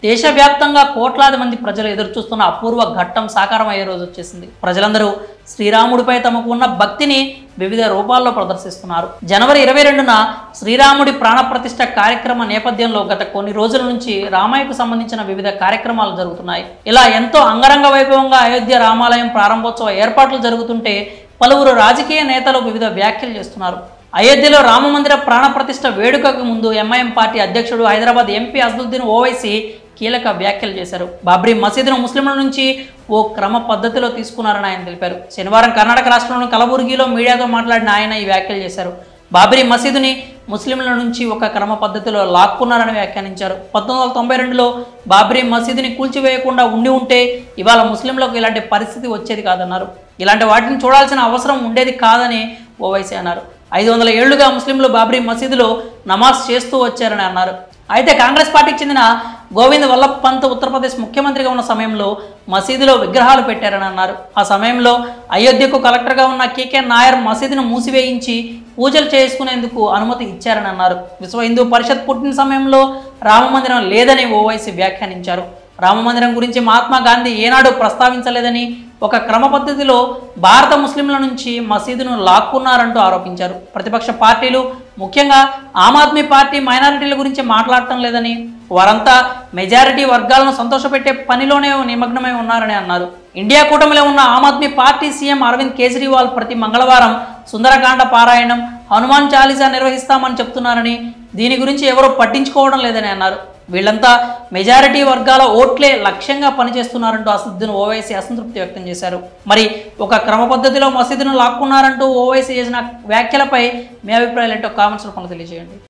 దేశవ్యాప్తంగా కోట్లాది మంది ప్రజలు ఎదురుచూస్తున్న అపూర్వ ఘట్టం సాకారం అయ్యే రోజు వచ్చేసింది. ప్రజలందరూ శ్రీరాముడిపై తమకు ఉన్న భక్తిని వివిధ రూపాల్లో ప్రదర్శిస్తున్నారు. జనవరి 22న శ్రీరాముడి ప్రాణప్రతిష్ఠ కార్యక్రమ నేపథ్యంలో గత కొన్ని రోజుల నుంచి రామాయణకు సంబంధించిన వివిధ కార్యక్రమాలు జరుగుతున్నాయి. ఇలా ఎంతో అంగరంగ వైభవంగా అయోధ్య రామాలయం ప్రారంభోత్సవ ఏర్పాట్లు జరుగుతుంటే పలువురు రాజకీయ నేతలు వివిధ వ్యాఖ్యలు చేస్తున్నారు. అయోధ్యలో రామమందిర ప్రాణప్రతిష్ఠ వేడుకకు ముందు ఎంఐఎం పార్టీ అధ్యక్షుడు హైదరాబాద్ ఎంపీ అసదుద్దీన్ ఓవైసీ కీలక వ్యాఖ్యలు చేశారు. బాబ్రీ మసీదును ముస్లింల నుంచి ఓ క్రమ పద్ధతిలో తీసుకున్నారని ఆయన తెలిపారు. శనివారం కర్ణాటక రాష్ట్రంలోని కలబుర్గిలో మీడియాతో మాట్లాడిన ఆయన ఈ వ్యాఖ్యలు చేశారు. బాబ్రీ మసీదుని ముస్లింల నుంచి ఒక క్రమ పద్ధతిలో లాక్కున్నారని వ్యాఖ్యానించారు. 1992లో బాబ్రీ మసీదుని కూల్చివేయకుండా ఉంటే ఇవాళ ముస్లింలకు ఇలాంటి పరిస్థితి వచ్చేది కాదన్నారు. ఇలాంటి వాటిని చూడాల్సిన అవసరం ఉండేది కాదని ఓవైసీ అన్నారు. 500 ఏళ్లుగా ముస్లింలు బాబ్రీ మసీదులో నమాజ్ చేస్తూ వచ్చారని అన్నారు. అయితే కాంగ్రెస్ పార్టీకి చెందిన గోవింద్ వల్లభ్ పంత్ ఉత్తరప్రదేశ్ ముఖ్యమంత్రిగా ఉన్న సమయంలో మసీదులో విగ్రహాలు పెట్టారని అన్నారు. ఆ సమయంలో అయోధ్యకు కలెక్టర్గా ఉన్న కేకే నాయర్ మసీదును మూసివేయించి పూజలు చేసుకునేందుకు అనుమతి ఇచ్చారని అన్నారు. విశ్వ హిందూ పరిషత్ పుట్టిన సమయంలో రామమందిరం లేదని ఓవైసీ వ్యాఖ్యానించారు. రామమందిరం గురించి మహాత్మా గాంధీ ఏనాడు ప్రస్తావించలేదని, ఒక క్రమ పద్ధతిలో భారత ముస్లింల నుంచి మసీదును లాక్కున్నారంటూ ఆరోపించారు. ప్రతిపక్ష పార్టీలు ముఖ్యంగా ఆమ్ ఆద్మీ పార్టీ మైనారిటీల గురించి మాట్లాడటం లేదని, వారంతా మెజారిటీ వర్గాలను సంతోషపెట్టే పనిలోనే నిమగ్నమై ఉన్నారని అన్నారు. ఇండియా కూటమిలో ఉన్న ఆమ్ ఆద్మీ పార్టీ సీఎం అరవింద్ కేజ్రీవాల్ ప్రతి మంగళవారం సుందరకాండ పారాయణం, హనుమాన్ చాలీసా నిర్వహిస్తామని చెప్తున్నారని, దీని గురించి ఎవరూ పట్టించుకోవడం లేదని అన్నారు. వీళ్ళంతా మెజారిటీ వర్గాల ఓట్లే లక్ష్యంగా పనిచేస్తున్నారంటూ అసదుద్దీన్ ఓవైసీ అసంతృప్తి వ్యక్తం చేశారు. మరి ఒక క్రమ పద్ధతిలో మసీదును లాక్కున్నారంటూ ఓవైసీ చేసిన వ్యాఖ్యలపై మీ అభిప్రాయాలు ఏంటో కామెంట్స్ రూపంలో తెలియజేయండి.